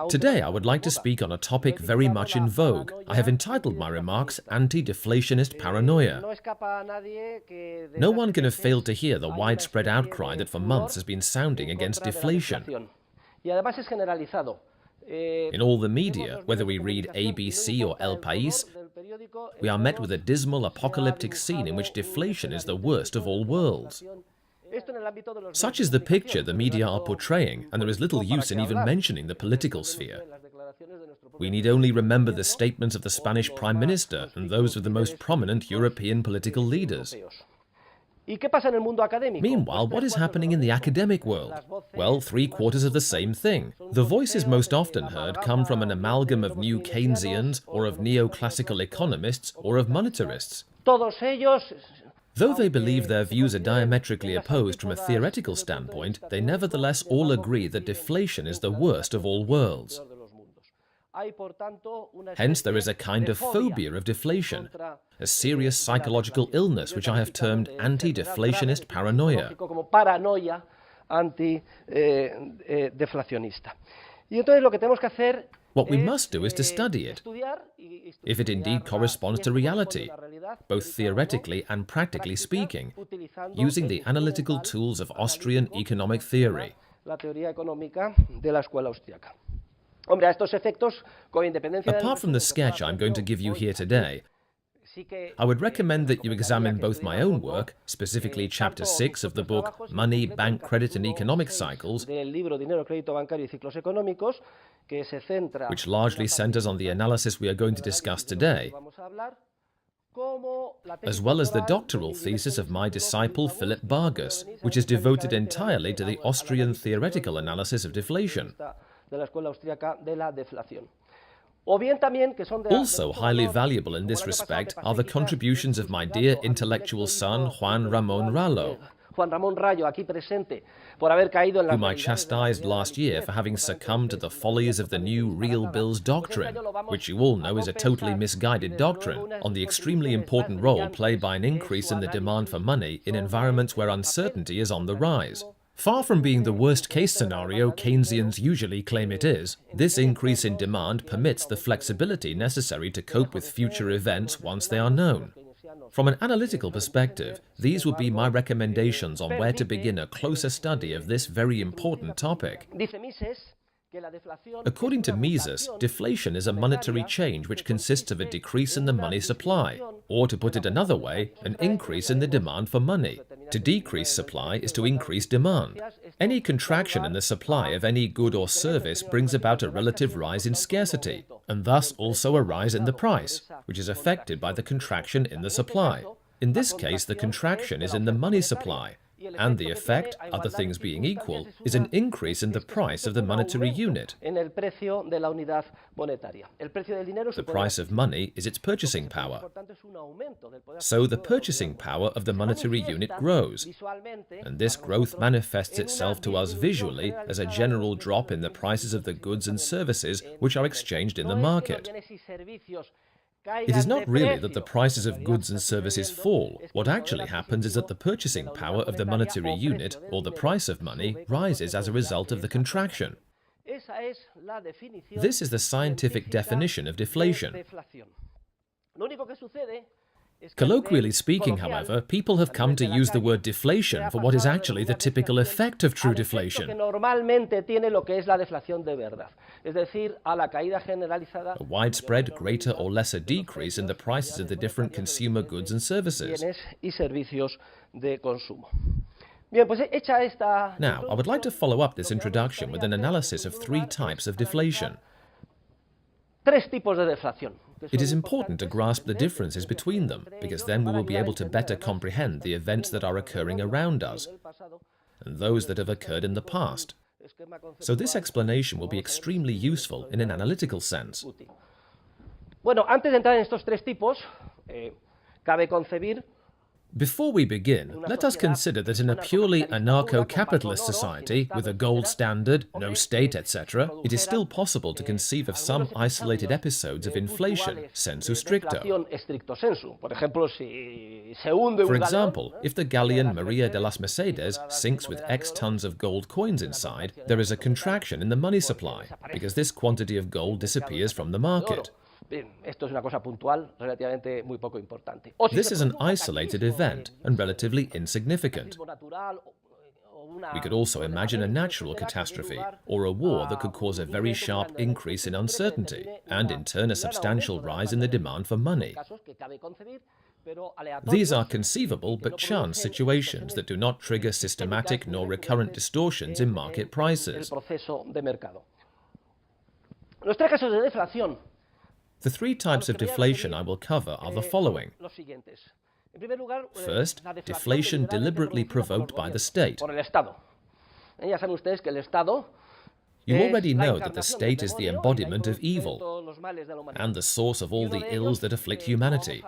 Today I would like to speak on a topic very much in vogue. I have entitled my remarks Anti-Deflationist Paranoia. No one can have failed to hear the widespread outcry that for months has been sounding against deflation. In all the media, whether we read ABC or El País, we are met with a dismal apocalyptic scene in which deflation is the worst of all worlds. Such is the picture the media are portraying, and there is little use in even mentioning the political sphere. We need only remember the statements of the Spanish Prime Minister and those of the most prominent European political leaders. Meanwhile, what is happening in the academic world? Well, three-quarters of the same thing. The voices most often heard come from an amalgam of new Keynesians, or of neoclassical economists, or of monetarists. Though they believe their views are diametrically opposed from a theoretical standpoint, they nevertheless all agree that deflation is the worst of all worlds. Hence, there is a kind of phobia of deflation, a serious psychological illness which I have termed anti-deflationist paranoia. What we must do is to study it, if it indeed corresponds to reality, both theoretically and practically speaking, using the analytical tools of Austrian economic theory. Apart from the sketch I'm going to give you here today, I would recommend that you examine both my own work, specifically Chapter 6 of the book Money, Bank Credit and Economic Cycles, which largely centers on the analysis we are going to discuss today, as well as the doctoral thesis of my disciple Philip Vargas, which is devoted entirely to the Austrian theoretical analysis of deflation. Also highly valuable in this respect are the contributions of my dear intellectual son Juan Ramón Rallo, whom I chastised last year for having succumbed to the follies of the new real bills doctrine, which you all know is a totally misguided doctrine, on the extremely important role played by an increase in the demand for money in environments where uncertainty is on the rise. Far from being the worst-case scenario Keynesians usually claim it is, this increase in demand permits the flexibility necessary to cope with future events once they are known. From an analytical perspective, these would be my recommendations on where to begin a closer study of this very important topic. According to Mises, deflation is a monetary change which consists of a decrease in the money supply, or to put it another way, an increase in the demand for money. To decrease supply is to increase demand. Any contraction in the supply of any good or service brings about a relative rise in scarcity, and thus also a rise in the price, which is affected by the contraction in the supply. In this case, the contraction is in the money supply, and the effect, other things being equal, is an increase in the price of the monetary unit. The price of money is its purchasing power. So the purchasing power of the monetary unit grows, and this growth manifests itself to us visually as a general drop in the prices of the goods and services which are exchanged in the market. It is not really that the prices of goods and services fall. What actually happens is that the purchasing power of the monetary unit, or the price of money, rises as a result of the contraction. This is the scientific definition of deflation. Colloquially speaking, however, people have come to use the word deflation for what is actually the typical effect of true deflation. A widespread, greater or lesser decrease in the prices of the different consumer goods and services. Now, I would like to follow up this introduction with an analysis of three types of deflation. It is important to grasp the differences between them, because then we will be able to better comprehend the events that are occurring around us, and those that have occurred in the past. So this explanation will be extremely useful in an analytical sense. Before we begin, let us consider that in a purely anarcho-capitalist society, with a gold standard, no state, etc., it is still possible to conceive of some isolated episodes of inflation, sensu stricto. For example, if the galleon Maria de las Mercedes sinks with X tons of gold coins inside, there is a contraction in the money supply, because this quantity of gold disappears from the market. This is an isolated event and relatively insignificant. We could also imagine a natural catastrophe, or a war that could cause a very sharp increase in uncertainty, and in turn a substantial rise in the demand for money. These are conceivable but chance situations that do not trigger systematic nor recurrent distortions in market prices. The three types of deflation I will cover are the following. First, deflation deliberately provoked by the state. You already know that the state is the embodiment of evil and the source of all the ills that afflict humanity.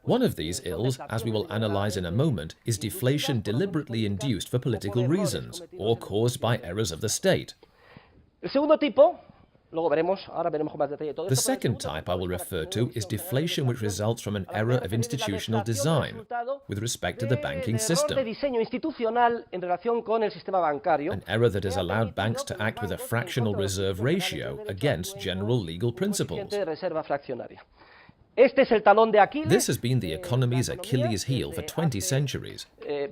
One of these ills, as we will analyze in a moment, is deflation deliberately induced for political reasons or caused by errors of the state. The second type I will refer to is deflation which results from an error of institutional design with respect to the banking system. An error that has allowed banks to act with a fractional reserve ratio against general legal principles. This has been the economy's Achilles heel for 20 centuries. As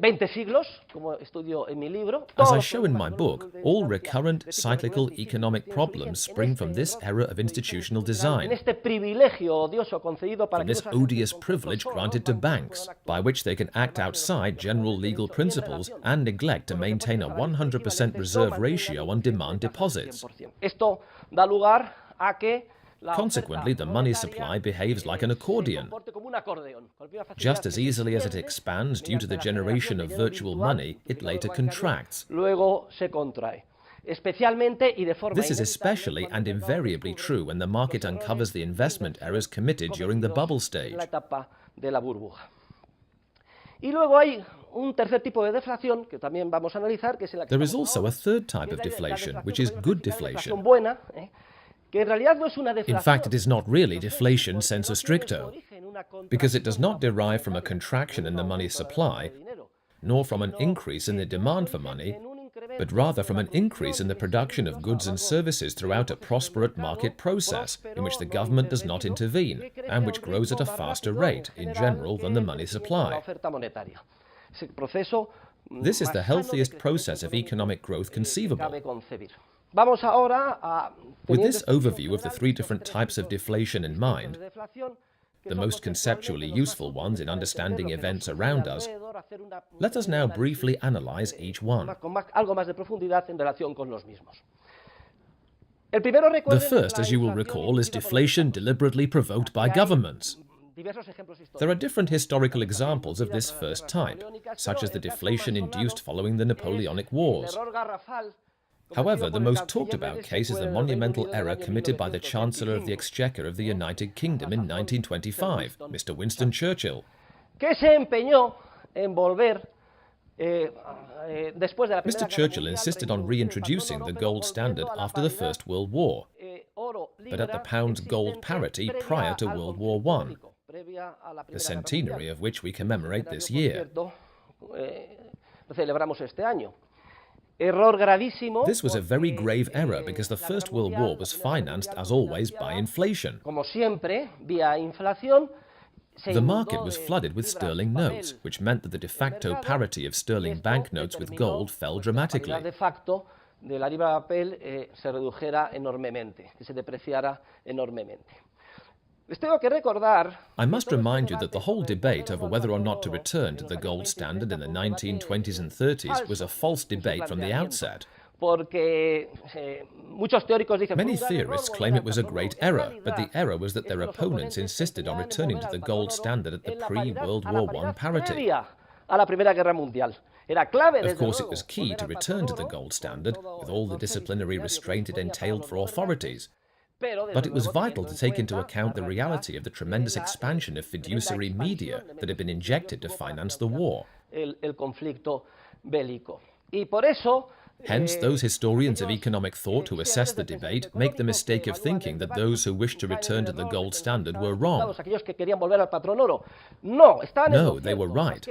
I show in my book, all recurrent cyclical economic problems spring from this error of institutional design, from this odious privilege granted to banks, by which they can act outside general legal principles and neglect to maintain a 100% reserve ratio on demand deposits. Consequently, the money supply behaves like an accordion. Just as easily as it expands due to the generation of virtual money, it later contracts. This is especially and invariably true when the market uncovers the investment errors committed during the bubble stage. There is also a third type of deflation, which is good deflation. In fact, it is not really deflation sensu stricto, because it does not derive from a contraction in the money supply, nor from an increase in the demand for money, but rather from an increase in the production of goods and services throughout a prosperous market process in which the government does not intervene, and which grows at a faster rate, in general, than the money supply. This is the healthiest process of economic growth conceivable. With this overview of the three different types of deflation in mind, the most conceptually useful ones in understanding events around us, let us now briefly analyze each one. The first, as you will recall, is deflation deliberately provoked by governments. There are different historical examples of this first type, such as the deflation induced following the Napoleonic Wars. However, the most talked about case is the monumental error committed by the Chancellor of the Exchequer of the United Kingdom in 1925, Mr. Winston Churchill. Mr. Churchill insisted on reintroducing the gold standard after the First World War, but at the pound's gold parity prior to World War I, the centenary of which we commemorate this year. This was a very grave error because the First World War was financed, as always, by inflation. The market was flooded with sterling notes, which meant that the de facto parity of sterling banknotes with gold fell dramatically. I must remind you that the whole debate over whether or not to return to the gold standard in the 1920s and 30s was a false debate from the outset. Many theorists claim it was a great error, but the error was that their opponents insisted on returning to the gold standard at the pre-World War I parity. Of course, it was key to return to the gold standard, with all the disciplinary restraint it entailed for authorities. But it was vital to take into account the reality of the tremendous expansion of fiduciary media that had been injected to finance the war. Hence, those historians of economic thought who assess the debate make the mistake of thinking that those who wish to return to the gold standard were wrong. No, they were right.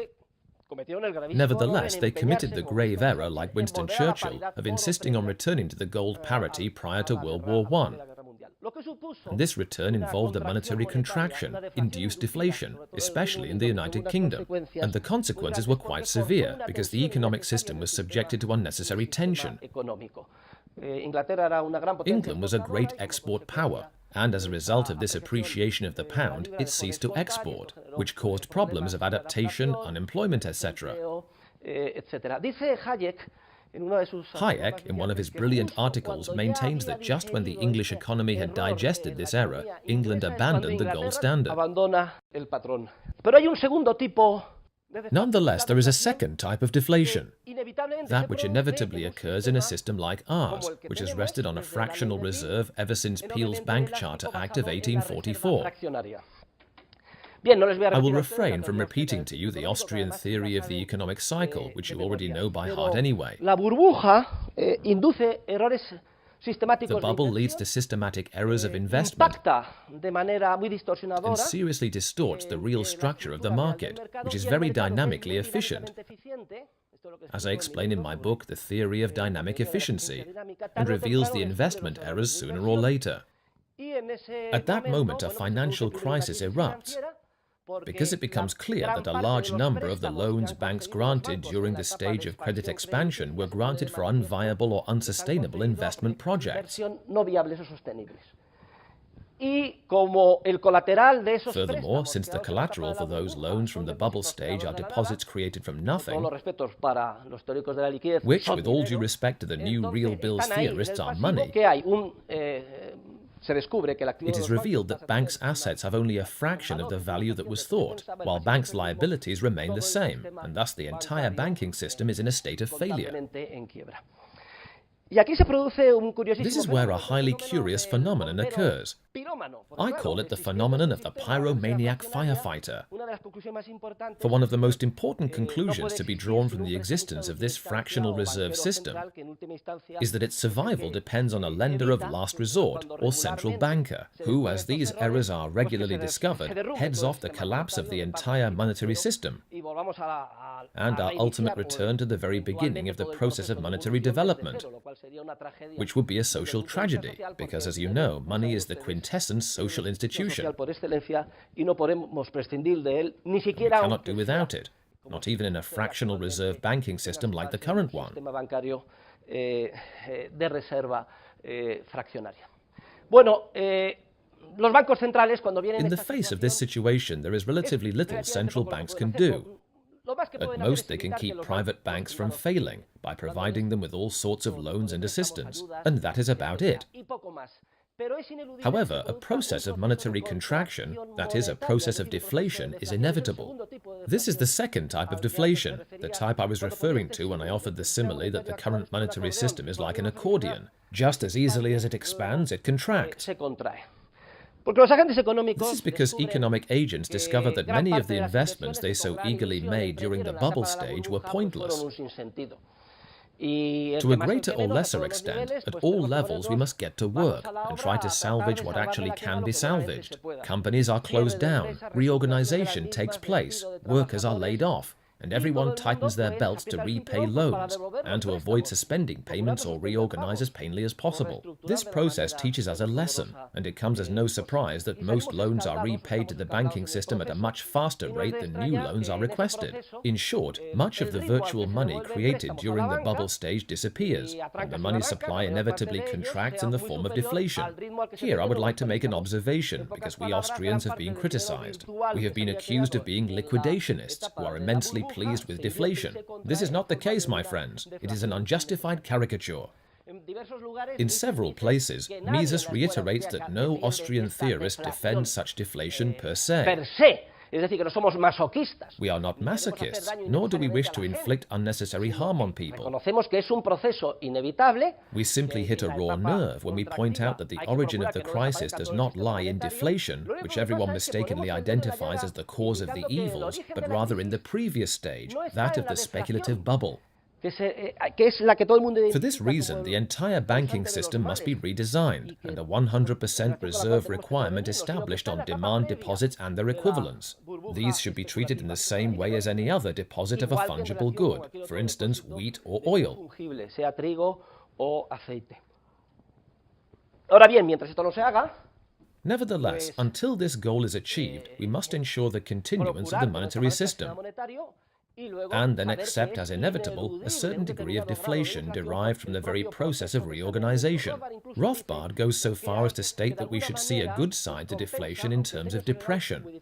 Nevertheless, they committed the grave error, like Winston Churchill, of insisting on returning to the gold parity prior to World War I. And this return involved a monetary contraction, induced deflation, especially in the United Kingdom. And the consequences were quite severe, because the economic system was subjected to unnecessary tension. England was a great export power, and as a result of this appreciation of the pound, it ceased to export, which caused problems of adaptation, unemployment, etc. Hayek, in one of his brilliant articles, maintains that just when the English economy had digested this error, England abandoned the gold standard. Nonetheless, there is a second type of deflation, that which inevitably occurs in a system like ours, which has rested on a fractional reserve ever since Peel's Bank Charter Act of 1844. I will refrain from repeating to you the Austrian theory of the economic cycle, which you already know by heart anyway. The bubble leads to systematic errors of investment and seriously distorts the real structure of the market, which is very dynamically efficient, as I explain in my book, The Theory of Dynamic Efficiency, and reveals the investment errors sooner or later. At that moment, a financial crisis erupts, because it becomes clear that a large number of the loans banks granted during the stage of credit expansion were granted for unviable or unsustainable investment projects. Furthermore, since the collateral for those loans from the bubble stage are deposits created from nothing, which, with all due respect to the new real bills theorists, are money, it is revealed that banks' assets have only a fraction of the value that was thought, while banks' liabilities remain the same, and thus the entire banking system is in a state of failure. This is where a highly curious phenomenon occurs. I call it the phenomenon of the pyromaniac firefighter. For one of the most important conclusions to be drawn from the existence of this fractional reserve system is that its survival depends on a lender of last resort, or central banker, who, as these errors are regularly discovered, heads off the collapse of the entire monetary system, and our ultimate return to the very beginning of the process of monetary development, which would be a social tragedy, because, as you know, money is the quintessence social institution. We cannot do without it, not even in a fractional reserve banking system like the current one. In the face of this situation, there is relatively little central banks can do. At most, they can keep private banks from failing by providing them with all sorts of loans and assistance, and that is about it. However, a process of monetary contraction, that is, a process of deflation, is inevitable. This is the second type of deflation, the type I was referring to when I offered the simile that the current monetary system is like an accordion. Just as easily as it expands, it contracts. This is because economic agents discover that many of the investments they so eagerly made during the bubble stage were pointless. To a greater or lesser extent, at all levels we must get to work and try to salvage what actually can be salvaged. Companies are closed down, reorganization takes place, workers are laid off, and everyone tightens their belts to repay loans and to avoid suspending payments or reorganize as painfully as possible. This process teaches us a lesson, and it comes as no surprise that most loans are repaid to the banking system at a much faster rate than new loans are requested. In short, much of the virtual money created during the bubble stage disappears, and the money supply inevitably contracts in the form of deflation. Here I would like to make an observation, because we Austrians have been criticized. We have been accused of being liquidationists, who are immensely pleased with deflation. This is not the case, my friends. It is an unjustified caricature. In several places, Mises reiterates that no Austrian theorist defends such deflation per se. We are not masochists, nor do we wish to inflict unnecessary harm on people. We simply hit a raw nerve when we point out that the origin of the crisis does not lie in deflation, which everyone mistakenly identifies as the cause of the evils, but rather in the previous stage, that of the speculative bubble. For this reason, the entire banking system must be redesigned, and a 100% reserve requirement established on demand deposits and their equivalents. These should be treated in the same way as any other deposit of a fungible good, for instance, wheat or oil. Nevertheless, until this goal is achieved, we must ensure the continuance of the monetary system, and then accept as inevitable a certain degree of deflation derived from the very process of reorganization. Rothbard goes so far as to state that we should see a good side to deflation in terms of depression.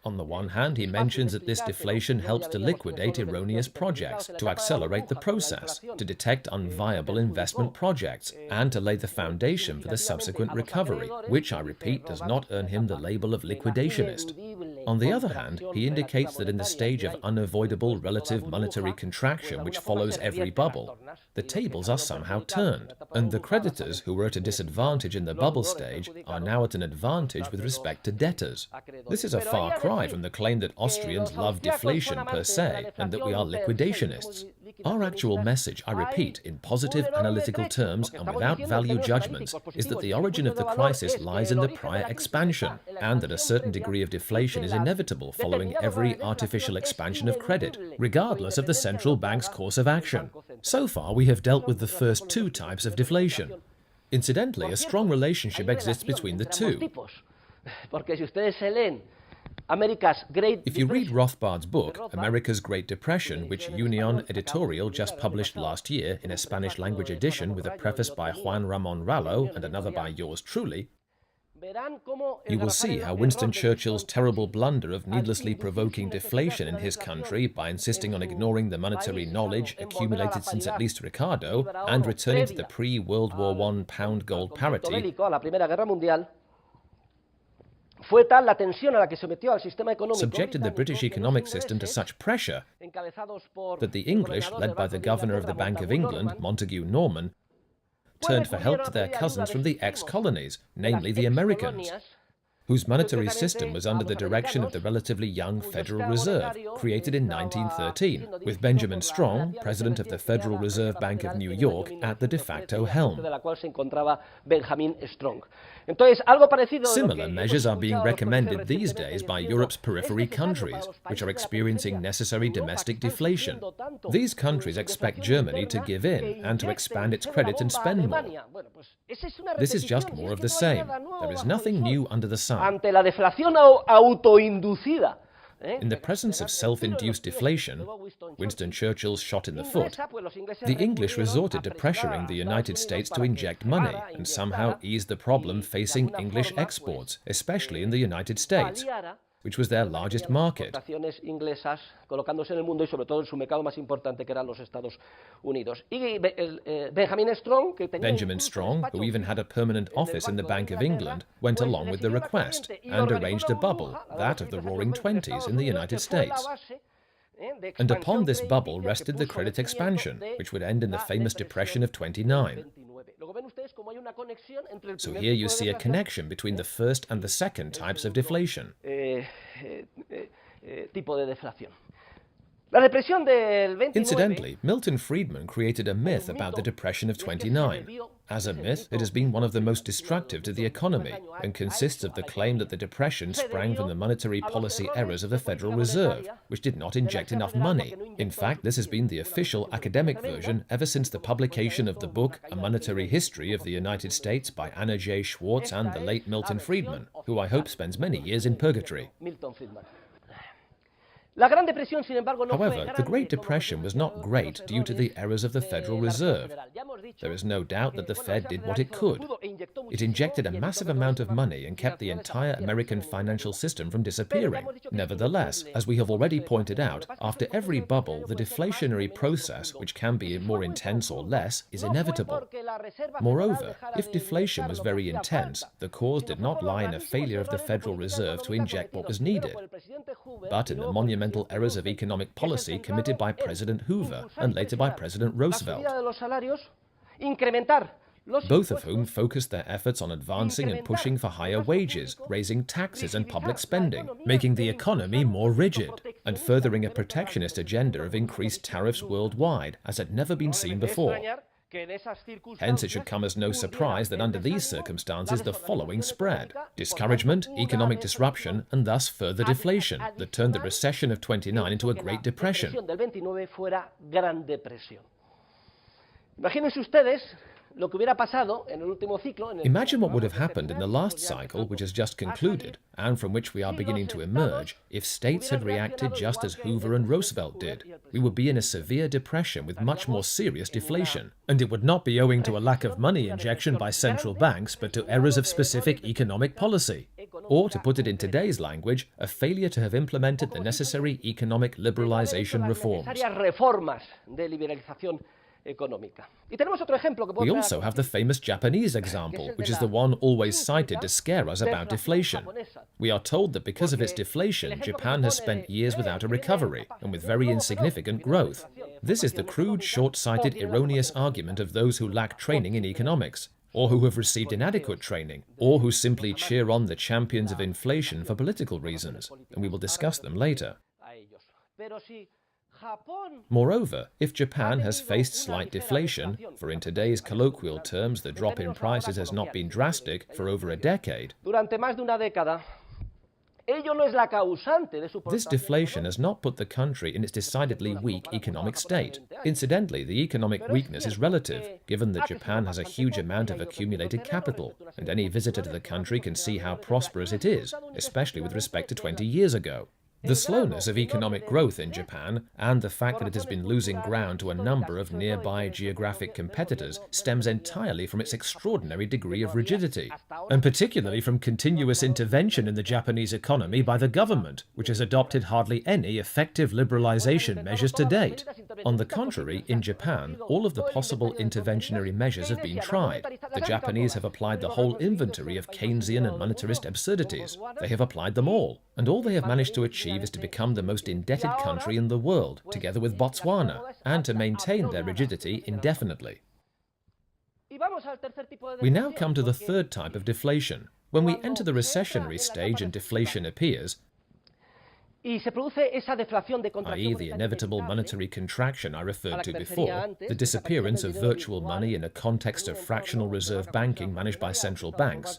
On the one hand, he mentions that this deflation helps to liquidate erroneous projects, to accelerate the process, to detect unviable investment projects, and to lay the foundation for the subsequent recovery, which, I repeat, does not earn him the label of liquidationist. On the other hand, he indicates that in the stage of unavoidable relative monetary contraction which follows every bubble, the tables are somehow turned, and the creditors who were at a disadvantage in the bubble stage are now at an advantage with respect to debtors. This is a far cry from the claim that Austrians love deflation per se, and that we are liquidationists. Our actual message, I repeat, in positive analytical terms and without value judgments, is that the origin of the crisis lies in the prior expansion, and that a certain degree of deflation is inevitable following every artificial expansion of credit, regardless of the central bank's course of action. So far, we have dealt with the first two types of deflation. Incidentally, a strong relationship exists between the two. If you read Rothbard's book, America's Great Depression, which Union Editorial just published last year in a Spanish-language edition with a preface by Juan Ramon Rallo and another by yours truly, you will see how Winston Churchill's terrible blunder of needlessly provoking deflation in his country by insisting on ignoring the monetary knowledge accumulated since at least Ricardo and returning to the pre-World War I pound-gold parity subjected the British economic system to such pressure that the English, led by the governor of the Bank of England, Montague Norman, turned for help to their cousins from the ex-colonies, namely the Americans, whose monetary system was under the direction of the relatively young Federal Reserve, created in 1913, with Benjamin Strong, president of the Federal Reserve Bank of New York, at the de facto helm. Similar measures are being recommended these days by Europe's periphery countries, which are experiencing necessary domestic deflation. These countries expect Germany to give in and to expand its credit and spend more. This is just more of the same. There is nothing new under the sun. In the presence of self-induced deflation, Winston Churchill's shot in the foot, the English resorted to pressuring the United States to inject money and somehow ease the problem facing English exports, especially in the United States, which was their largest market. Benjamin Strong, who even had a permanent office in the Bank of England, went along with the request and arranged a bubble, that of the Roaring Twenties in the United States. And upon this bubble rested the credit expansion, which would end in the famous Depression of '29. So here you see a connection between the first and the second types of deflation. Incidentally, Milton Friedman created a myth about the Depression of '29. As a myth, it has been one of the most destructive to the economy and consists of the claim that the Depression sprang from the monetary policy errors of the Federal Reserve, which did not inject enough money. In fact, this has been the official academic version ever since the publication of the book A Monetary History of the United States by Anna J. Schwartz and the late Milton Friedman, who I hope spends many years in purgatory. However, the Great Depression was not great due to the errors of the Federal Reserve. There is no doubt that the Fed did what it could. It injected a massive amount of money and kept the entire American financial system from disappearing. Nevertheless, as we have already pointed out, after every bubble, the deflationary process, which can be more intense or less, is inevitable. Moreover, if deflation was very intense, the cause did not lie in a failure of the Federal Reserve to inject what was needed, but in the monumental errors of economic policy committed by President Hoover and later by President Roosevelt, both of whom focused their efforts on advancing and pushing for higher wages, raising taxes and public spending, making the economy more rigid, and furthering a protectionist agenda of increased tariffs worldwide, as had never been seen before. Hence, it should come as no surprise that under these circumstances the following spread: discouragement, economic disruption, and thus further deflation that turned the recession of '29 into a Great Depression. Imagine what would have happened in the last cycle, which has just concluded, and from which we are beginning to emerge, if states had reacted just as Hoover and Roosevelt did. We would be in a severe depression with much more serious deflation. And it would not be owing to a lack of money injection by central banks, but to errors of specific economic policy. Or, to put it in today's language, a failure to have implemented the necessary economic liberalization reforms. We also have the famous Japanese example, which is the one always cited to scare us about deflation. We are told that because of its deflation, Japan has spent years without a recovery and with very insignificant growth. This is the crude, short-sighted, erroneous argument of those who lack training in economics, or who have received inadequate training, or who simply cheer on the champions of inflation for political reasons, and we will discuss them later. Moreover, if Japan has faced slight deflation, for in today's colloquial terms the drop in prices has not been drastic for over a decade, this deflation has not put the country in its decidedly weak economic state. Incidentally, the economic weakness is relative, given that Japan has a huge amount of accumulated capital, and any visitor to the country can see how prosperous it is, especially with respect to 20 years ago. The slowness of economic growth in Japan, and the fact that it has been losing ground to a number of nearby geographic competitors, stems entirely from its extraordinary degree of rigidity, and particularly from continuous intervention in the Japanese economy by the government, which has adopted hardly any effective liberalization measures to date. On the contrary, in Japan, all of the possible interventionary measures have been tried. The Japanese have applied the whole inventory of Keynesian and monetarist absurdities. They have applied them all, and all they have managed to achieve is to become the most indebted country in the world, together with Botswana, and to maintain their rigidity indefinitely. We now come to the third type of deflation. When we enter the recessionary stage and deflation appears, i.e. the inevitable monetary contraction I referred to before, the disappearance of virtual money in a context of fractional reserve banking managed by central banks,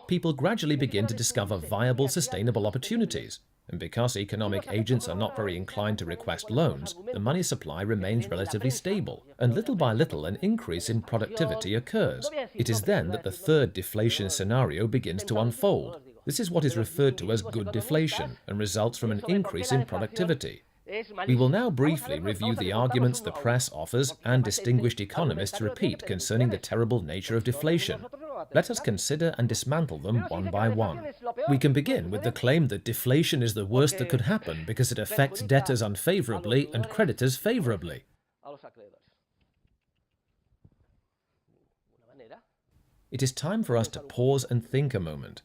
people gradually begin to discover viable, sustainable opportunities. And because economic agents are not very inclined to request loans, the money supply remains relatively stable, and little by little an increase in productivity occurs. It is then that the third deflation scenario begins to unfold. This is what is referred to as good deflation, and results from an increase in productivity. We will now briefly review the arguments the press offers and distinguished economists repeat concerning the terrible nature of deflation. Let us consider and dismantle them one by one. We can begin with the claim that deflation is the worst that could happen because it affects debtors unfavorably and creditors favorably. It is time for us to pause and think a moment.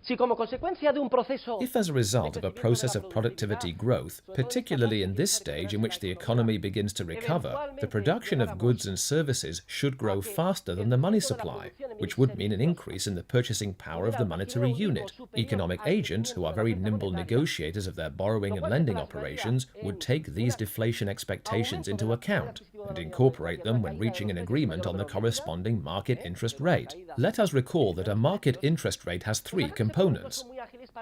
If as a result of a process of productivity growth, particularly in this stage in which the economy begins to recover, the production of goods and services should grow faster than the money supply, which would mean an increase in the purchasing power of the monetary unit, economic agents, who are very nimble negotiators of their borrowing and lending operations, would take these deflation expectations into account and incorporate them when reaching an agreement on the corresponding market interest rate. Let us recall that a market interest rate has three components.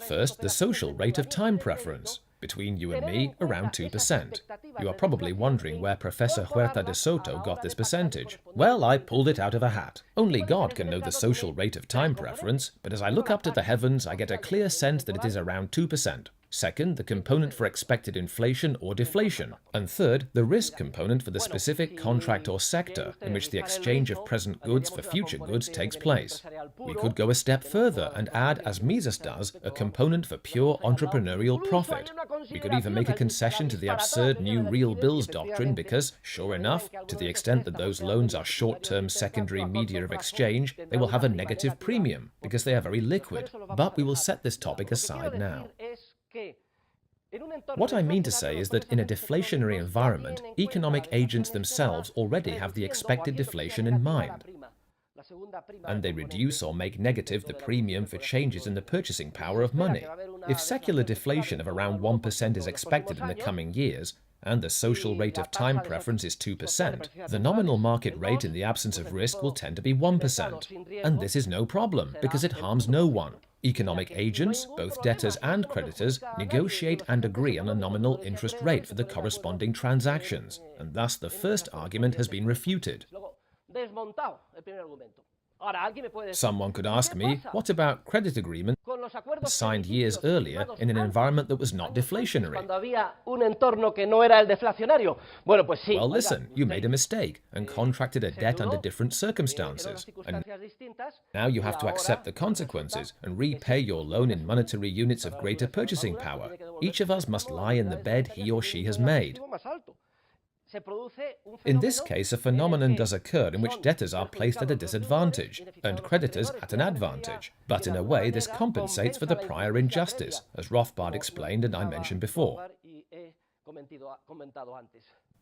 First, the social rate of time preference. Between you and me, around 2%. You are probably wondering where Professor Huerta de Soto got this percentage. Well, I pulled it out of a hat. Only God can know the social rate of time preference, but as I look up to the heavens, I get a clear sense that it is around 2%. Second, the component for expected inflation or deflation. And third, the risk component for the specific contract or sector in which the exchange of present goods for future goods takes place. We could go a step further and add, as Mises does, a component for pure entrepreneurial profit. We could even make a concession to the absurd new real bills doctrine because, sure enough, to the extent that those loans are short-term secondary media of exchange, they will have a negative premium because they are very liquid. But we will set this topic aside now. What I mean to say is that in a deflationary environment, economic agents themselves already have the expected deflation in mind, and they reduce or make negative the premium for changes in the purchasing power of money. If secular deflation of around 1% is expected in the coming years, and the social rate of time preference is 2%, the nominal market rate in the absence of risk will tend to be 1%. And this is no problem, because it harms no one. Economic agents, both debtors and creditors, negotiate and agree on a nominal interest rate for the corresponding transactions, and thus the first argument has been refuted. Someone could ask me, what about credit agreements signed years earlier in an environment that was not deflationary? Well, listen, you made a mistake and contracted a debt under different circumstances, and now you have to accept the consequences and repay your loan in monetary units of greater purchasing power. Each of us must lie in the bed he or she has made. In this case, a phenomenon does occur in which debtors are placed at a disadvantage and creditors at an advantage. But in a way, this compensates for the prior injustice, as Rothbard explained and I mentioned before.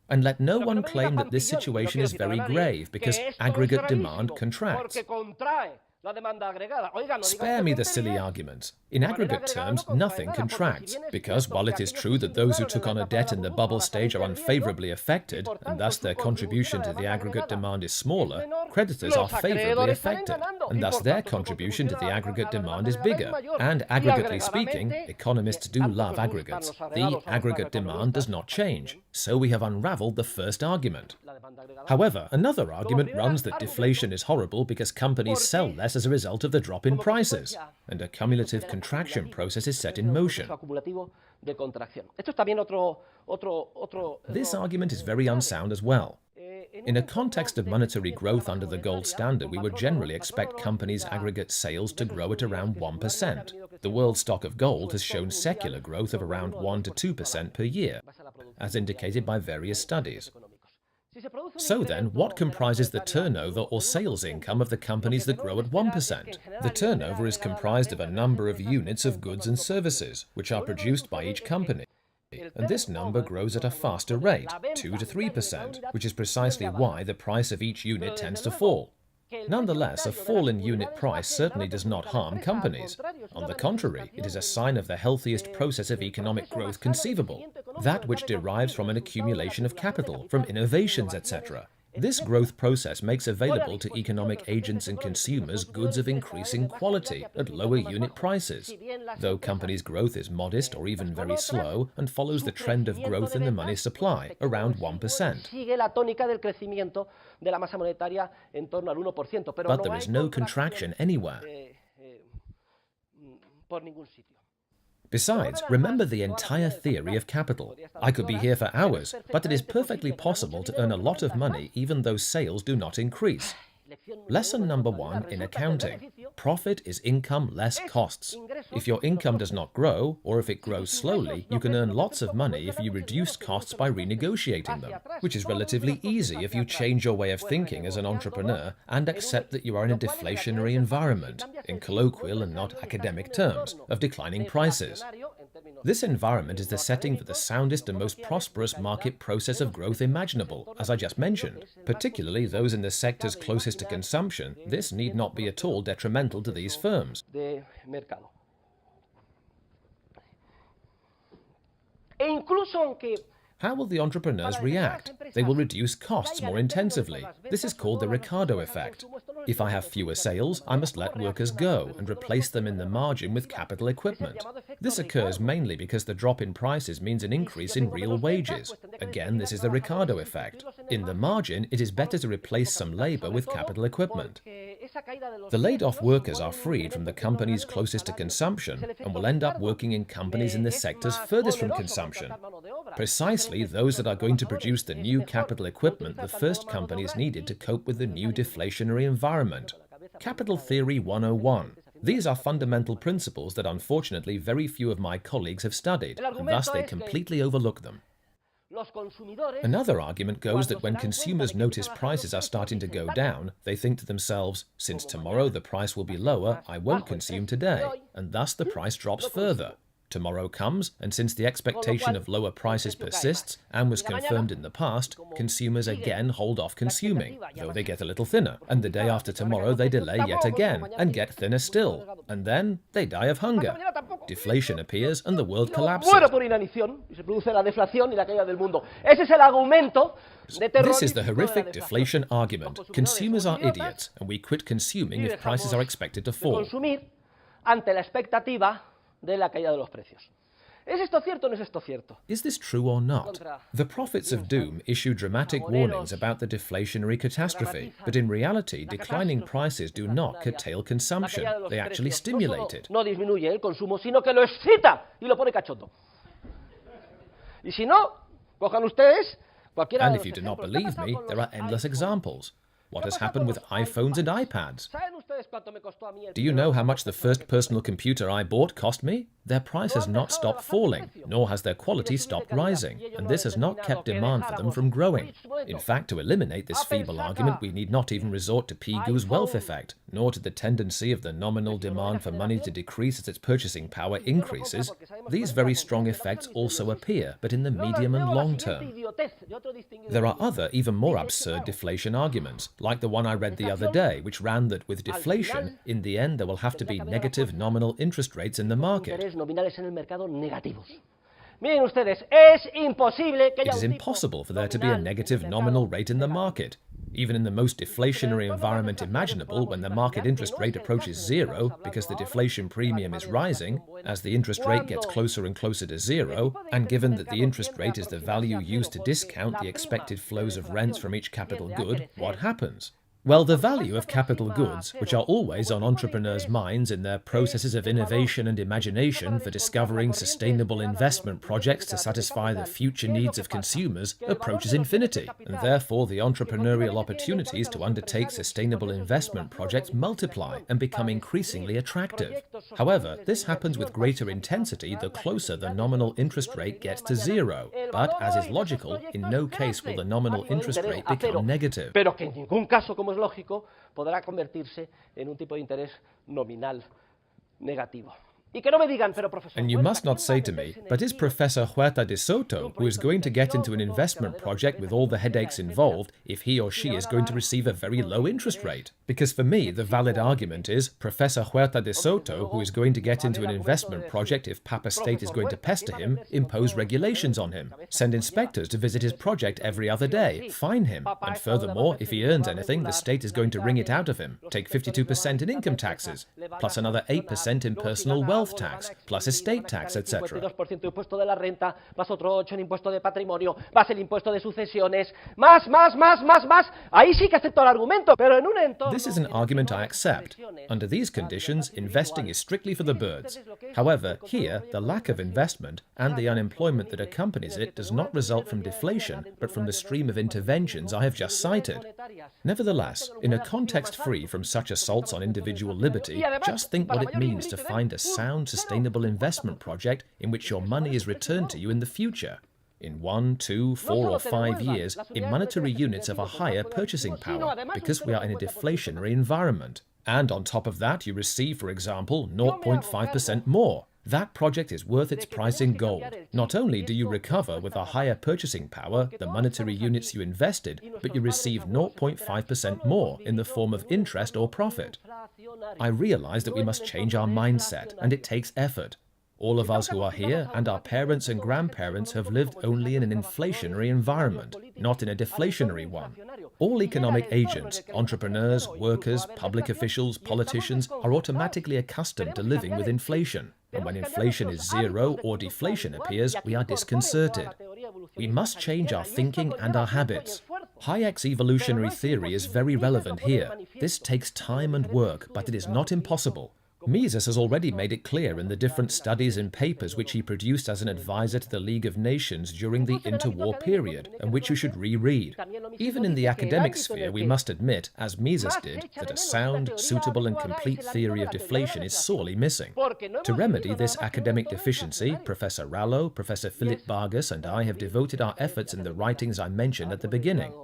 And let no one claim that this situation is very grave because aggregate demand contracts. Spare me the silly arguments. In aggregate terms, nothing contracts, because while it is true that those who took on a debt in the bubble stage are unfavorably affected, and thus their contribution to the aggregate demand is smaller, creditors are favorably affected, and thus their contribution to the aggregate demand is bigger. And aggregately speaking, economists do love aggregates. The aggregate demand does not change, so we have unraveled the first argument. However, another argument runs that deflation is horrible because companies sell less as a result of the drop in prices, and a cumulative contraction process is set in motion. This argument is very unsound as well. In a context of monetary growth under the gold standard, we would generally expect companies' aggregate sales to grow at around 1%. The world stock of gold has shown secular growth of around 1 to 2% per year, as indicated by various studies. So then, what comprises the turnover or sales income of the companies that grow at 1%? The turnover is comprised of a number of units of goods and services, which are produced by each company. And this number grows at a faster rate, 2 to 3%, which is precisely why the price of each unit tends to fall. Nonetheless, a fall in unit price certainly does not harm companies. On the contrary, it is a sign of the healthiest process of economic growth conceivable, that which derives from an accumulation of capital, from innovations, etc. This growth process makes available to economic agents and consumers goods of increasing quality at lower unit prices. Though companies' growth is modest or even very slow and follows the trend of growth in the money supply, around 1%. But there is no contraction anywhere. Besides, remember the entire theory of capital. I could be here for hours, but it is perfectly possible to earn a lot of money even though sales do not increase. Lesson number 1 in accounting. Profit is income less costs. If your income does not grow, or if it grows slowly, you can earn lots of money if you reduce costs by renegotiating them, which is relatively easy if you change your way of thinking as an entrepreneur and accept that you are in a deflationary environment, in colloquial and not academic terms, of declining prices. This environment is the setting for the soundest and most prosperous market process of growth imaginable, as I just mentioned. Particularly those in the sectors closest to consumption, this need not be at all detrimental to these firms. How will the entrepreneurs react? They will reduce costs more intensively. This is called the Ricardo effect. If I have fewer sales, I must let workers go and replace them in the margin with capital equipment. This occurs mainly because the drop in prices means an increase in real wages. Again, this is the Ricardo effect. In the margin, it is better to replace some labor with capital equipment. The laid-off workers are freed from the companies closest to consumption and will end up working in companies in the sectors furthest from consumption. Precisely those that are going to produce the new capital equipment the first companies needed to cope with the new deflationary environment. Capital Theory 101. These are fundamental principles that unfortunately very few of my colleagues have studied, and thus they completely overlook them. Another argument goes that when consumers notice prices are starting to go down, they think to themselves, since tomorrow the price will be lower, I won't consume today, and thus the price drops further. Tomorrow comes, and since the expectation of lower prices persists and was confirmed in the past, consumers again hold off consuming, though they get a little thinner, and the day after tomorrow they delay yet again, and get thinner still, and then they die of hunger. Deflation appears and the world collapses. This is the horrific deflation argument. Consumers are idiots, and we quit consuming if prices are expected to fall. Is this true or not? The prophets of doom issue dramatic warnings about the deflationary catastrophe, but in reality, declining prices do not curtail consumption. They actually stimulate it. And if you do not believe me, there are endless examples. What has happened with iPhones and iPads? Do you know how much the first personal computer I bought cost me? Their price has not stopped falling, nor has their quality stopped rising, and this has not kept demand for them from growing. In fact, to eliminate this feeble argument, we need not even resort to Pigu's wealth effect, nor to the tendency of the nominal demand for money to decrease as its purchasing power increases. These very strong effects also appear, but in the medium and long term. There are other, even more absurd deflation arguments, like the one I read the other day, which ran that with deflation, in the end there will have to be negative nominal interest rates in the market. It is impossible for there to be a negative nominal rate in the market. Even in the most deflationary environment imaginable, when the market interest rate approaches zero because the deflation premium is rising, as the interest rate gets closer and closer to zero, and given that the interest rate is the value used to discount the expected flows of rents from each capital good, what happens? Well, the value of capital goods, which are always on entrepreneurs' minds in their processes of innovation and imagination for discovering sustainable investment projects to satisfy the future needs of consumers, approaches infinity, and therefore the entrepreneurial opportunities to undertake sustainable investment projects multiply and become increasingly attractive. However, this happens with greater intensity the closer the nominal interest rate gets to zero, but, as is logical, in no case will the nominal interest rate become negative. Es lógico, podrá convertirse en un tipo de interés nominal negativo. And you must not say to me, but is Professor Huerta de Soto, who is going to get into an investment project with all the headaches involved, if he or she is going to receive a very low interest rate? Because for me, the valid argument is Professor Huerta de Soto, who is going to get into an investment project if Papa State is going to pester him, impose regulations on him, send inspectors to visit his project every other day, fine him, and furthermore, if he earns anything, the state is going to wring it out of him, take 52% in income taxes, plus another 8% in personal wealth tax, plus estate tax, etc. This is an argument I accept. Under these conditions, investing is strictly for the birds. However, here, the lack of investment and the unemployment that accompanies it does not result from deflation, but from the stream of interventions I have just cited. Nevertheless, in a context free from such assaults on individual liberty, just think what it means to find a sound, sustainable investment project in which your money is returned to you in the future. In 1, 2, 4 or 5 years, in monetary units of a higher purchasing power, because we are in a deflationary environment. And on top of that, you receive, for example, 0.5% more. That project is worth its price in gold. Not only do you recover with a higher purchasing power the monetary units you invested, but you receive 0.5% more in the form of interest or profit. I realize that we must change our mindset, and it takes effort. All of us who are here and our parents and grandparents have lived only in an inflationary environment, not in a deflationary one. All economic agents, entrepreneurs, workers, public officials, politicians are automatically accustomed to living with inflation. And when inflation is zero or deflation appears, we are disconcerted. We must change our thinking and our habits. Hayek's evolutionary theory is very relevant here. This takes time and work, but it is not impossible. Mises has already made it clear in the different studies and papers which he produced as an advisor to the League of Nations during the interwar period, and which you should reread. Even in the academic sphere, we must admit, as Mises did, that a sound, suitable and complete theory of deflation is sorely missing. To remedy this academic deficiency, Professor Rallo, Professor Philip Vargas and I have devoted our efforts in the writings I mentioned at the beginning.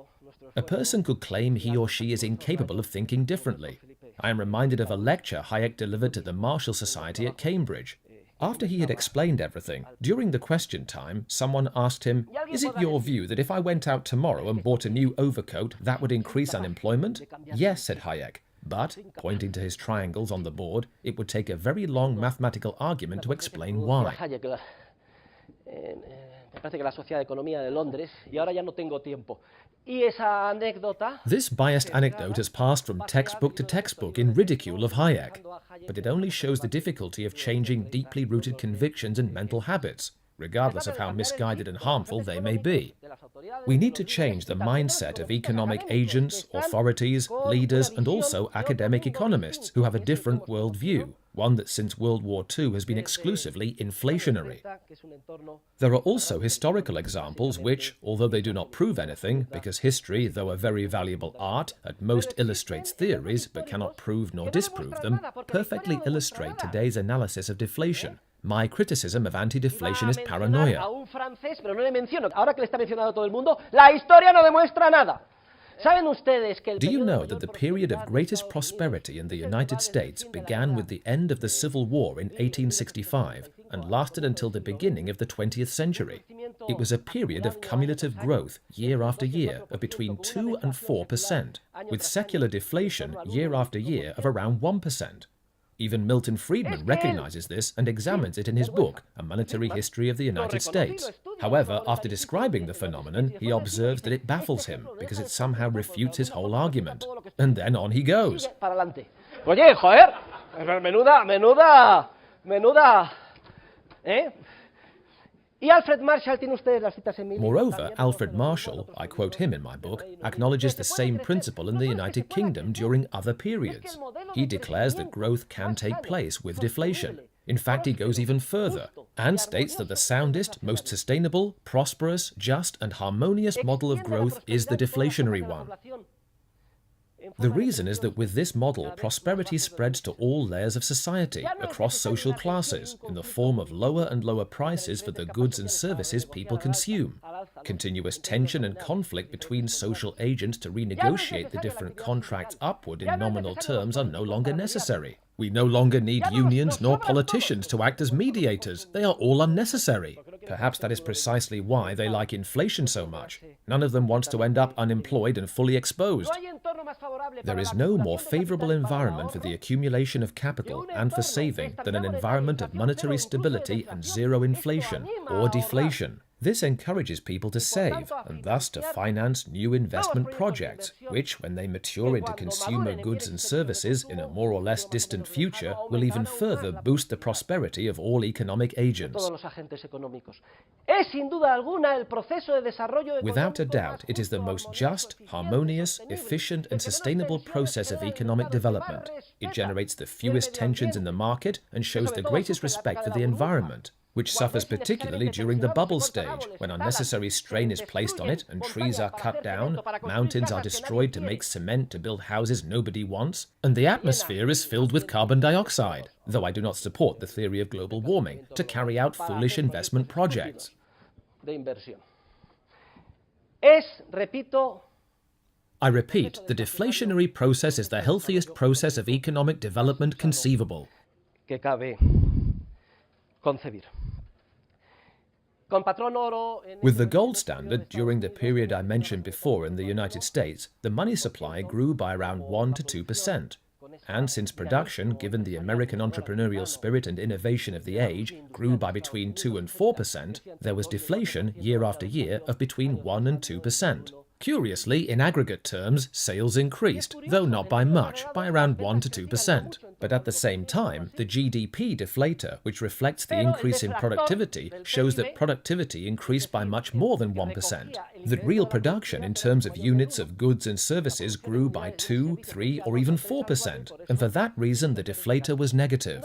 A person could claim he or she is incapable of thinking differently. I am reminded of a lecture Hayek delivered to the Marshall Society at Cambridge. After he had explained everything, during the question time, someone asked him, "Is it your view that if I went out tomorrow and bought a new overcoat, that would increase unemployment?" "Yes," said Hayek, "but," pointing to his triangles on the board, "it would take a very long mathematical argument to explain why." This biased anecdote has passed from textbook to textbook in ridicule of Hayek, but it only shows the difficulty of changing deeply rooted convictions and mental habits, regardless of how misguided and harmful they may be. We need to change the mindset of economic agents, authorities, leaders, and also academic economists who have a different worldview, one that since World War II has been exclusively inflationary. There are also historical examples which, although they do not prove anything, because history, though a very valuable art, at most illustrates theories but cannot prove nor disprove them, perfectly illustrate today's analysis of deflation. My criticism of anti-deflationist paranoia. Do you know that the period of greatest prosperity in the United States began with the end of the Civil War in 1865 and lasted until the beginning of the 20th century? It was a period of cumulative growth year after year of between 2 and 4%, with secular deflation year after year of around 1%. Even Milton Friedman recognizes this and examines it in his book, A Monetary History of the United States. However, after describing the phenomenon, he observes that it baffles him because it somehow refutes his whole argument. And then on he goes. Oye, joder, menuda, ¿eh? Moreover, Alfred Marshall, I quote him in my book, acknowledges the same principle in the United Kingdom during other periods. He declares that growth can take place with deflation. In fact, he goes even further and states that the soundest, most sustainable, prosperous, just and harmonious model of growth is the deflationary one. The reason is that with this model, prosperity spreads to all layers of society, across social classes, in the form of lower and lower prices for the goods and services people consume. Continuous tension and conflict between social agents to renegotiate the different contracts upward in nominal terms are no longer necessary. We no longer need unions nor politicians to act as mediators. They are all unnecessary. Perhaps that is precisely why they like inflation so much. None of them wants to end up unemployed and fully exposed. There is no more favorable environment for the accumulation of capital and for saving than an environment of monetary stability and zero inflation or deflation. This encourages people to save and thus to finance new investment projects, which, when they mature into consumer goods and services in a more or less distant future, will even further boost the prosperity of all economic agents. Without a doubt, it is the most just, harmonious, efficient and sustainable process of economic development. It generates the fewest tensions in the market and shows the greatest respect for the environment, which suffers particularly during the bubble stage, when unnecessary strain is placed on it and trees are cut down, mountains are destroyed to make cement to build houses nobody wants, and the atmosphere is filled with carbon dioxide, though I do not support the theory of global warming, to carry out foolish investment projects. I repeat, the deflationary process is the healthiest process of economic development conceivable. With the gold standard, during the period I mentioned before in the United States, the money supply grew by around 1 to 2%. And since production, given the American entrepreneurial spirit and innovation of the age, grew by between 2 and 4%, there was deflation year after year of between 1 and 2%. Curiously, in aggregate terms, sales increased, though not by much, by around 1 to 2%. But at the same time, the GDP deflator, which reflects the increase in productivity, shows that productivity increased by much more than 1%. That real production in terms of units of goods and services grew by 2, 3, or even 4%. And for that reason, the deflator was negative.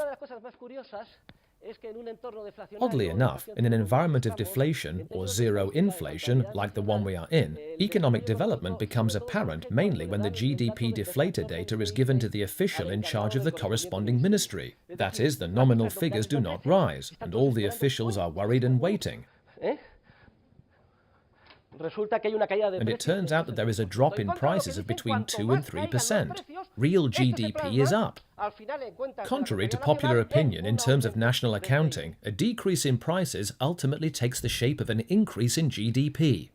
Oddly enough, in an environment of deflation or zero inflation, like the one we are in, economic development becomes apparent mainly when the GDP deflator data is given to the official in charge of the corresponding ministry. That is, the nominal figures do not rise, and all the officials are worried and waiting. And it turns out that there is a drop in prices of between 2 and 3%. Real GDP is up. Contrary to popular opinion in terms of national accounting, a decrease in prices ultimately takes the shape of an increase in GDP.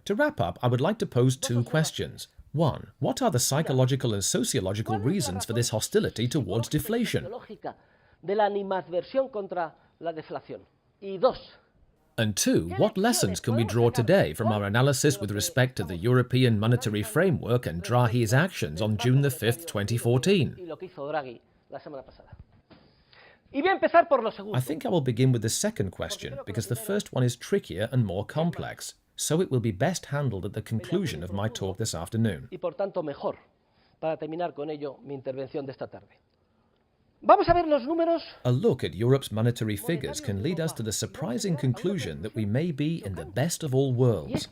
To wrap up, I would like to pose 2 questions. 1. What are the psychological and sociological reasons for this hostility towards deflation? And 2, what lessons can we draw today from our analysis with respect to the European monetary framework and Draghi's actions on June the 5th, 2014? I think I will begin with the second question, because the first one is trickier and more complex, so it will be best handled at the conclusion of my talk this afternoon. A look at Europe's monetary figures can lead us to the surprising conclusion that we may be in the best of all worlds.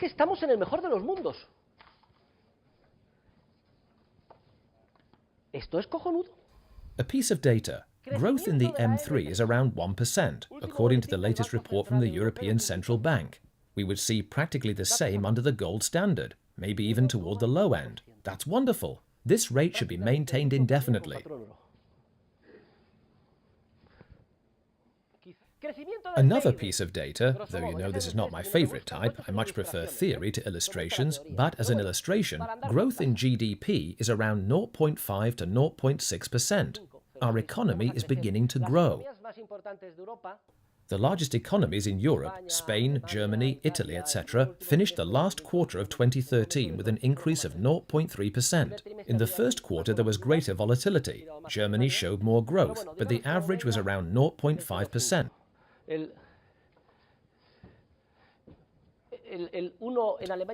A piece of data. Growth in the M3 is around 1%, according to the latest report from the European Central Bank. We would see practically the same under the gold standard, maybe even toward the low end. That's wonderful. This rate should be maintained indefinitely. Another piece of data, though you know this is not my favorite type, I much prefer theory to illustrations, but as an illustration, growth in GDP is around 0.5 to 0.6%. Our economy is beginning to grow. The largest economies in Europe, Spain, Germany, Italy, etc., finished the last quarter of 2013 with an increase of 0.3%. In the first quarter there was greater volatility. Germany showed more growth, but the average was around 0.5%.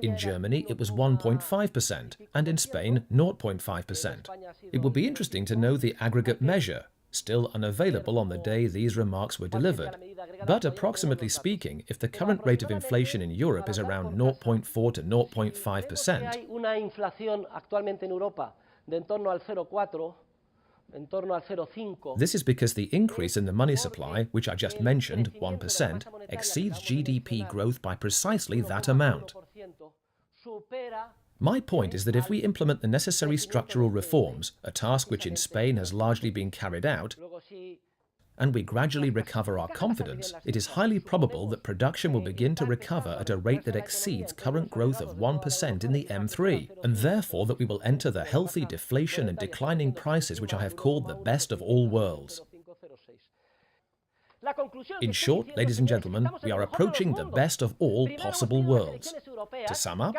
In Germany, it was 1.5%, and in Spain, 0.5%. It will be interesting to know the aggregate measure, still unavailable on the day these remarks were delivered. But approximately speaking, if the current rate of inflation in Europe is around 0.4 to 0.5%, this is because the increase in the money supply, which I just mentioned, 1%, exceeds GDP growth by precisely that amount. My point is that if we implement the necessary structural reforms, a task which in Spain has largely been carried out, and we gradually recover our confidence, it is highly probable that production will begin to recover at a rate that exceeds current growth of 1% in the M3, and therefore that we will enter the healthy deflation and declining prices which I have called the best of all worlds. In short, ladies and gentlemen, we are approaching the best of all possible worlds. To sum up,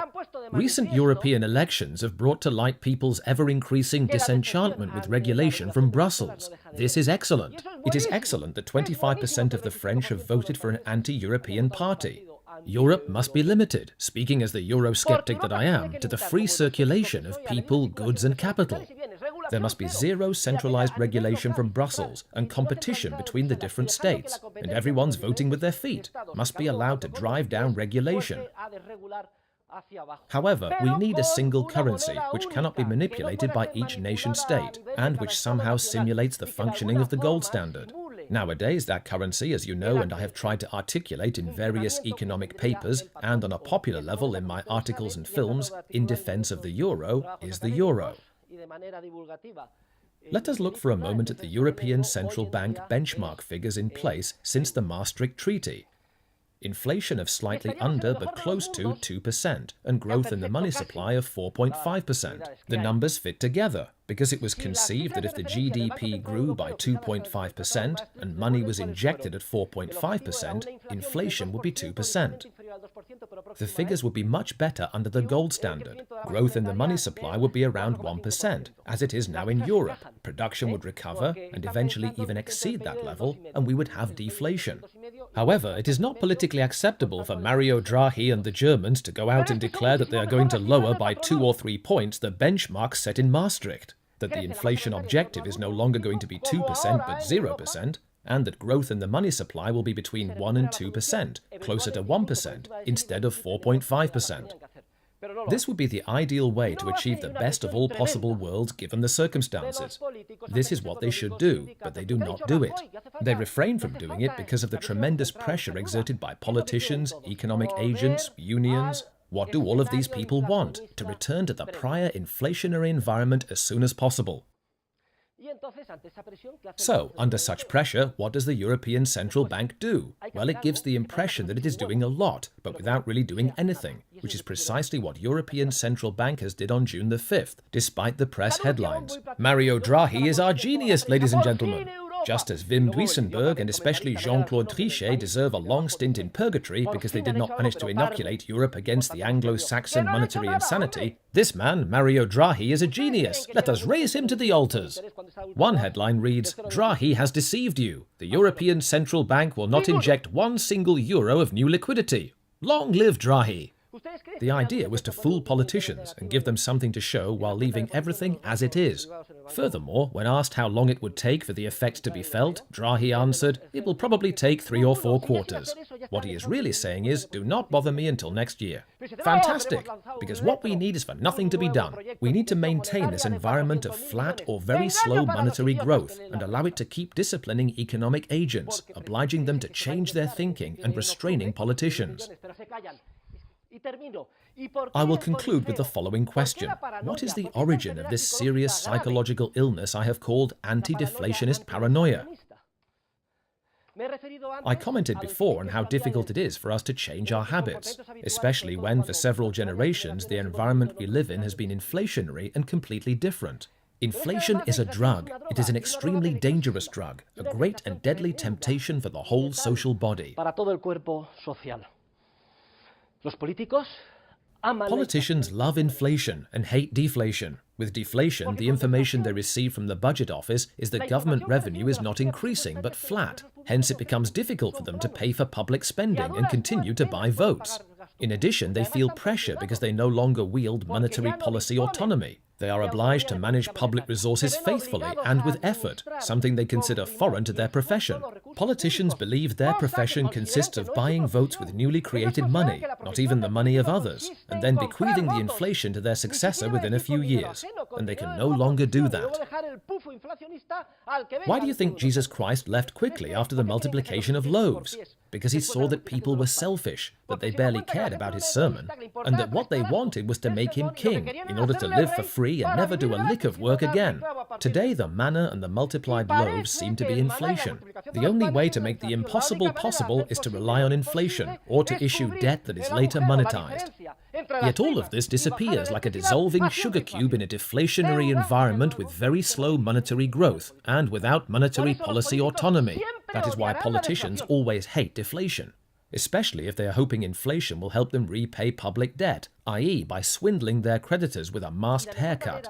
recent European elections have brought to light people's ever-increasing disenchantment with regulation from Brussels. This is excellent. It is excellent that 25% of the French have voted for an anti-European party. Europe must be limited, speaking as the Eurosceptic that I am, to the free circulation of people, goods and capital. There must be zero centralized regulation from Brussels and competition between the different states, and everyone's voting with their feet must be allowed to drive down regulation. However, we need a single currency which cannot be manipulated by each nation-state and which somehow simulates the functioning of the gold standard. Nowadays, that currency, as you know and I have tried to articulate in various economic papers and on a popular level in my articles and films in defense of the euro, is the euro. Let us look for a moment at the European Central Bank benchmark figures in place since the Maastricht Treaty. Inflation of slightly under but close to 2% and growth in the money supply of 4.5%. The numbers fit together because it was conceived that if the GDP grew by 2.5% and money was injected at 4.5%, inflation would be 2%. The figures would be much better under the gold standard. Growth in the money supply would be around 1%, as it is now in Europe. Production would recover and eventually even exceed that level, and we would have deflation. However, it is not politically acceptable for Mario Draghi and the Germans to go out and declare that they are going to lower by 2 or 3 points the benchmark set in Maastricht, that the inflation objective is no longer going to be 2% but 0%, and that growth in the money supply will be between 1 and 2%, closer to 1%, instead of 4.5%. This would be the ideal way to achieve the best of all possible worlds given the circumstances. This is what they should do, but they do not do it. They refrain from doing it because of the tremendous pressure exerted by politicians, economic agents, unions. What do all of these people want? To return to the prior inflationary environment as soon as possible. So, under such pressure, what does the European Central Bank do? Well, it gives the impression that it is doing a lot, but without really doing anything, which is precisely what European Central Bankers did on June the 5th, despite the press headlines. Mario Draghi is our genius, ladies and gentlemen. Just as Wim Duisenberg and especially Jean-Claude Trichet deserve a long stint in purgatory because they did not manage to inoculate Europe against the Anglo-Saxon monetary insanity, this man, Mario Draghi, is a genius. Let us raise him to the altars. One headline reads, "Draghi has deceived you. The European Central Bank will not inject 1 single euro of new liquidity. Long live Draghi." The idea was to fool politicians and give them something to show while leaving everything as it is. Furthermore, when asked how long it would take for the effects to be felt, Draghi answered, "It will probably take 3 or 4 quarters." What he is really saying is, do not bother me until next year. Fantastic, because what we need is for nothing to be done. We need to maintain this environment of flat or very slow monetary growth and allow it to keep disciplining economic agents, obliging them to change their thinking and restraining politicians. I will conclude with the following question. What is the origin of this serious psychological illness I have called anti-deflationist paranoia? I commented before on how difficult it is for us to change our habits, especially when, for several generations, the environment we live in has been inflationary and completely different. Inflation is a drug. It is an extremely dangerous drug, a great and deadly temptation for the whole social body. Politicians love inflation and hate deflation. With deflation, the information they receive from the budget office is that government revenue is not increasing but flat. Hence, it becomes difficult for them to pay for public spending and continue to buy votes. In addition, they feel pressure because they no longer wield monetary policy autonomy. They are obliged to manage public resources faithfully and with effort, something they consider foreign to their profession. Politicians believe their profession consists of buying votes with newly created money, not even the money of others, and then bequeathing the inflation to their successor within a few years. And they can no longer do that. Why do you think Jesus Christ left quickly after the multiplication of loaves? Because he saw that people were selfish, that they barely cared about his sermon, and that what they wanted was to make him king in order to live for free and never do a lick of work again. Today, the manna and the multiplied loaves seem to be inflation. The only way to make the impossible possible is to rely on inflation, or to issue debt that is later monetized. Yet all of this disappears like a dissolving sugar cube in a deflationary environment with very slow monetary growth and without monetary policy autonomy. That is why politicians always hate deflation, especially if they are hoping inflation will help them repay public debt, i.e. by swindling their creditors with a masked haircut.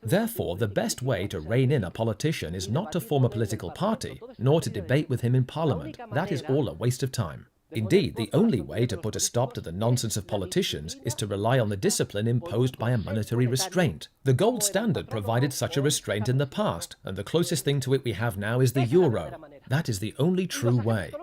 Therefore, the best way to rein in a politician is not to form a political party, nor to debate with him in Parliament. That is all a waste of time. Indeed, the only way to put a stop to the nonsense of politicians is to rely on the discipline imposed by a monetary restraint. The gold standard provided such a restraint in the past, and the closest thing to it we have now is the euro. That is the only true way.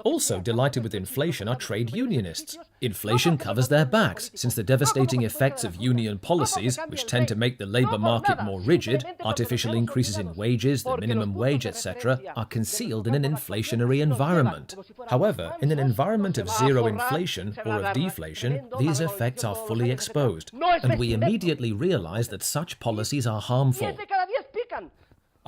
Also delighted with inflation are trade unionists. Inflation covers their backs, since the devastating effects of union policies, which tend to make the labour market more rigid, artificial increases in wages, the minimum wage, etc., are concealed in an inflationary environment. However, in an environment of zero inflation or of deflation, these effects are fully exposed, and we immediately realise that such policies are harmful.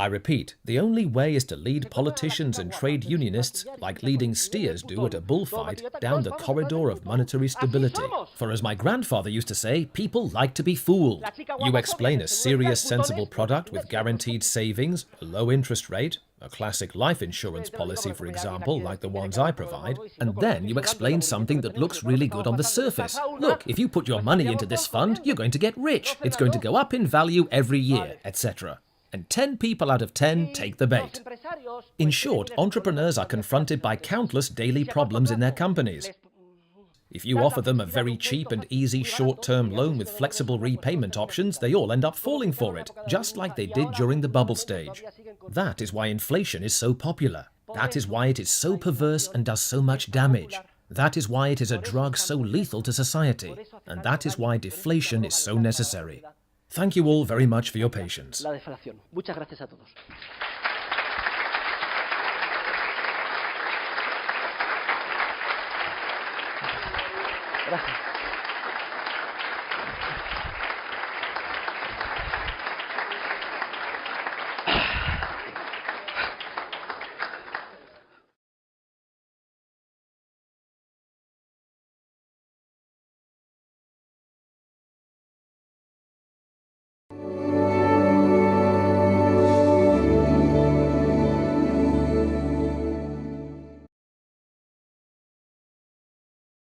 I repeat, the only way is to lead politicians and trade unionists, like leading steers do at a bullfight, down the corridor of monetary stability. For as my grandfather used to say, people like to be fooled. You explain a serious, sensible product with guaranteed savings, a low interest rate, a classic life insurance policy, for example, like the ones I provide, and then you explain something that looks really good on the surface. Look, if you put your money into this fund, you're going to get rich. It's going to go up in value every year, etc. And 10 people out of 10 take the bait. In short, entrepreneurs are confronted by countless daily problems in their companies. If you offer them a very cheap and easy short-term loan with flexible repayment options, they all end up falling for it, just like they did during the bubble stage. That is why inflation is so popular. That is why it is so perverse and does so much damage. That is why it is a drug so lethal to society. And that is why deflation is so necessary. Thank you all very much for your patience. Muchas gracias a todos. Gracias.